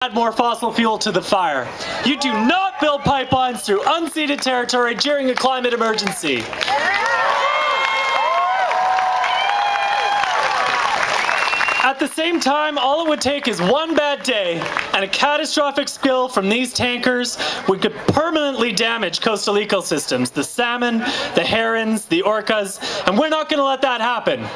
add more fossil fuel to the fire. You do not build pipelines through unceded territory during a climate emergency. At the same time, all it would take is one bad day and a catastrophic spill from these tankers would could permanently damage coastal ecosystems, the salmon, the herons, the orcas, and we're not going to let that happen.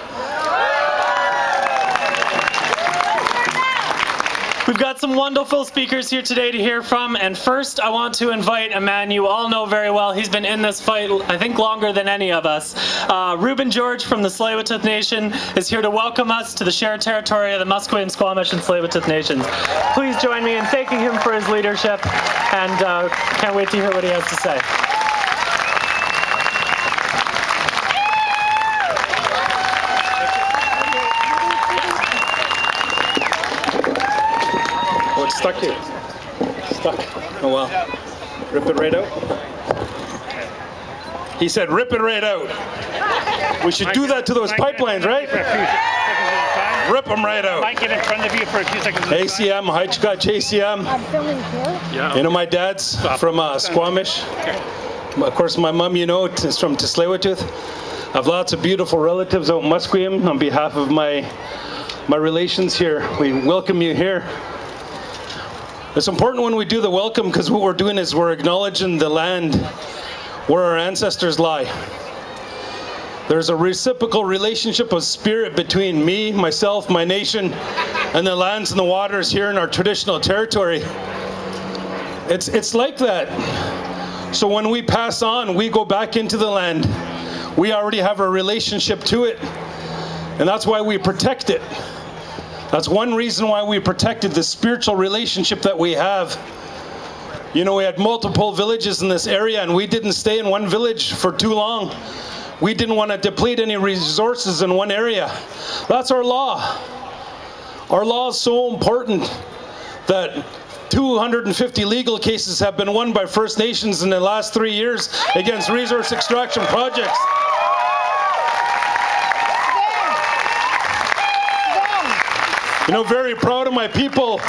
We've got some wonderful speakers here today to hear from, and first I want to invite a man you all know very well. He's been in this fight, I think, longer than any of us. Reuben George from the Tsleil-Waututh Nation is here to welcome us to the shared territory of the Musqueam, Squamish, and Tsleil-Waututh Nations. Please join me in thanking him for his leadership, and can't wait to hear what he has to say. Stuck here. Stuck. Oh well. Rip it right out. He said rip it right out. We should do that to those pipelines, right? Rip them right out. Might get in front of you for a few seconds. ACM, Haichikach ACM. I'm filming here. Yeah. You know my dad's from Squamish. Of course my mom, you know, is from Tsleil-Waututh. I have lots of beautiful relatives out in Musqueam. On behalf of my relations here, we welcome you here. It's important when we do the welcome because what we're doing is we're acknowledging the land where our ancestors lie. There's a reciprocal relationship of spirit between me, myself, my nation, and the lands and the waters here in our traditional territory. It's like that. So when we pass on, we go back into the land. We already have a relationship to it, and that's why we protect it. That's one reason why we protected the spiritual relationship that we have. You know, we had multiple villages in this area, and we didn't stay in one village for too long. We didn't want to deplete any resources in one area. That's our law. Our law is so important that 250 legal cases have been won by First Nations in the last 3 years against resource extraction projects. You know, very proud of my people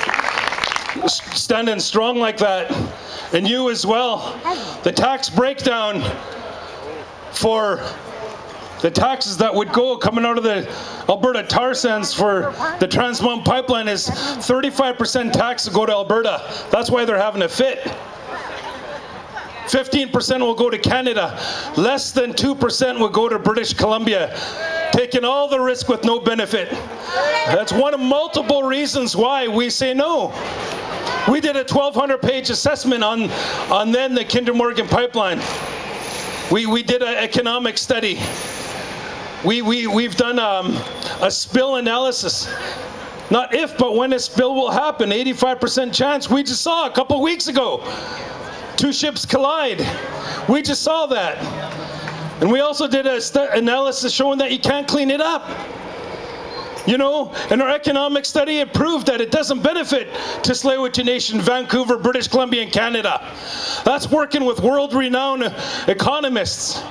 standing strong like that, and you as well. The tax breakdown for the taxes that would go coming out of the Alberta tar sands for the Trans Mountain Pipeline is 35% tax to go to Alberta. That's why they're having a fit. 15% will go to Canada. Less than 2% will go to British Columbia, taking all the risk with no benefit. That's one of multiple reasons why we say no. We did a 1,200-page assessment on then the Kinder Morgan pipeline. We did an economic study. We've done a spill analysis. Not if, but when a spill will happen. 85% chance. We just saw a couple weeks ago. 2 ships collide. We just saw that. And we also did an analysis showing that you can't clean it up. You know, in our economic study, it proved that it doesn't benefit to Tsleil-Waututh Nation, Vancouver, British Columbia, and Canada. That's working with world-renowned economists.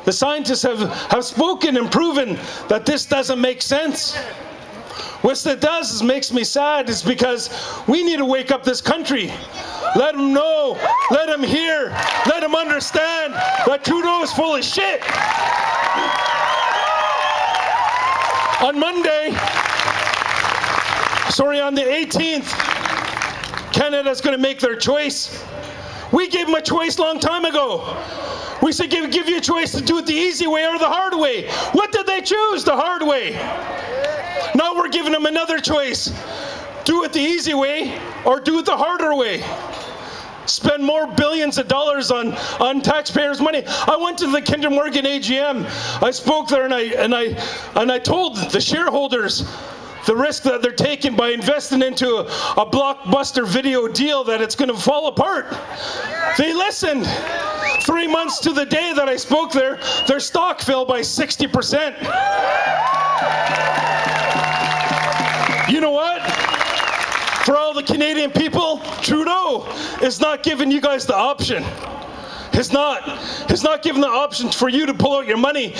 The scientists have spoken and proven that this doesn't make sense. What it does is makes me sad is because we need to wake up this country. Let them know, let them hear, let them understand that Trudeau is full of shit. On Monday, on the 18th, Canada's going to make their choice. We gave them a choice a long time ago. We said give you a choice to do it the easy way or the hard way. What did they choose? The hard way. Now we're giving them another choice. Do it the easy way or do it the harder way. Spend more billions of dollars on taxpayers' money. I went to the Kinder Morgan AGM. I spoke there and I told the shareholders the risk that they're taking by investing into a blockbuster video deal that it's going to fall apart. They listened. 3 months to the day that I spoke there, their stock fell by 60%. You know what? For all the Canadian people, Trudeau is not giving you guys the option. He's not giving the option for you to pull out your money.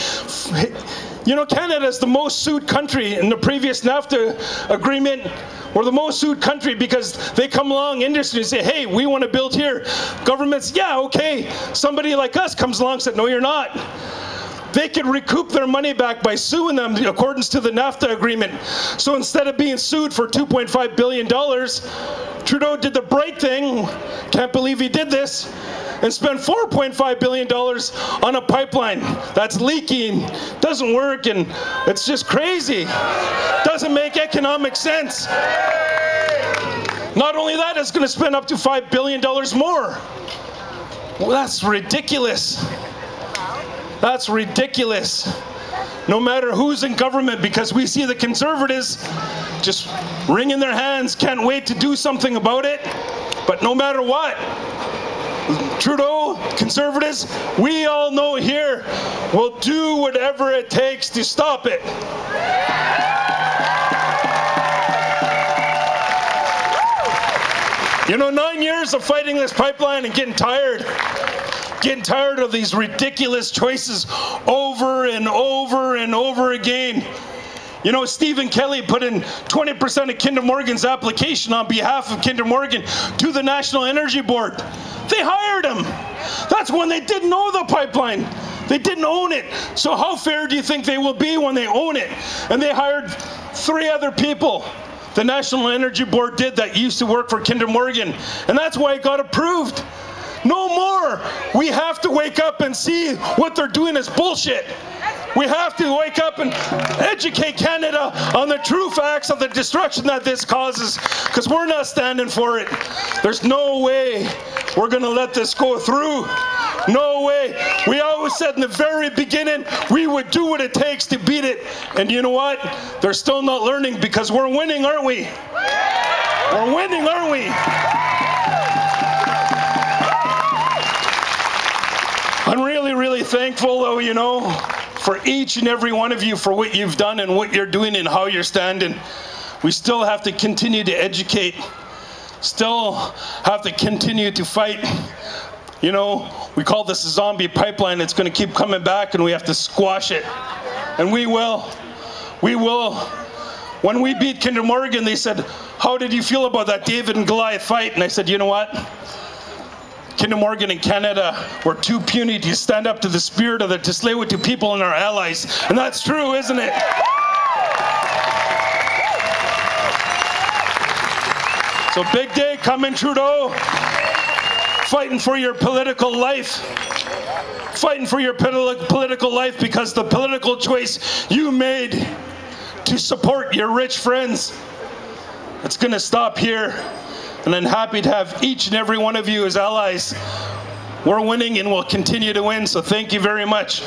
You know, Canada is the most sued country. In the previous NAFTA agreement, we're the most sued country because they come along, industry, and say, hey, we want to build here. Governments, yeah, okay. Somebody like us comes along and said, no, you're not. They could recoup their money back by suing them in accordance to the NAFTA agreement. So instead of being sued for $2.5 billion, Trudeau did the bright thing, can't believe he did this, and spent $4.5 billion on a pipeline that's leaking, doesn't work, and it's just crazy. Doesn't make economic sense. Not only that, it's going to spend up to $5 billion more. Well, that's ridiculous. That's ridiculous. No matter who's in government, because we see the Conservatives just wringing their hands, can't wait to do something about it. But no matter what, Trudeau, Conservatives, we all know here will do whatever it takes to stop it. You know, 9 years of fighting this pipeline and getting tired of these ridiculous choices over and over and over again. You know, Stephen Kelly put in 20% of Kinder Morgan's application on behalf of Kinder Morgan to the National Energy Board. They hired him. That's when they didn't own the pipeline. They didn't own it. So how fair do you think they will be when they own it? And they hired 3 other people. The National Energy Board did that used to work for Kinder Morgan. And that's why it got approved. No more. We have to wake up and see what they're doing is bullshit. We have to wake up and educate Canada on the true facts of the destruction that this causes, because we're not standing for it. There's no way we're going to let this go through. No way. We always said in the very beginning we would do what it takes to beat it. And you know what? They're still not learning, because we're winning, aren't we? We're winning, aren't we? I'm really, really thankful, though, you know, for each and every one of you for what you've done and what you're doing and how you're standing. We still have to continue to educate, still have to continue to fight. You know, we call this a zombie pipeline. It's going to keep coming back, and we have to squash it. And we will. We will. When we beat Kinder Morgan, they said, how did you feel about that David and Goliath fight? And I said, you know what? Kinder Morgan and Canada were too puny to stand up to the spirit of the Tsleil-Waututh people and our allies. And that's true, isn't it? So big day coming, Trudeau. Fighting for your political life. Fighting for your political life, because the political choice you made to support your rich friends, it's going to stop here. And I'm happy to have each and every one of you as allies. We're winning and we'll continue to win, so thank you very much.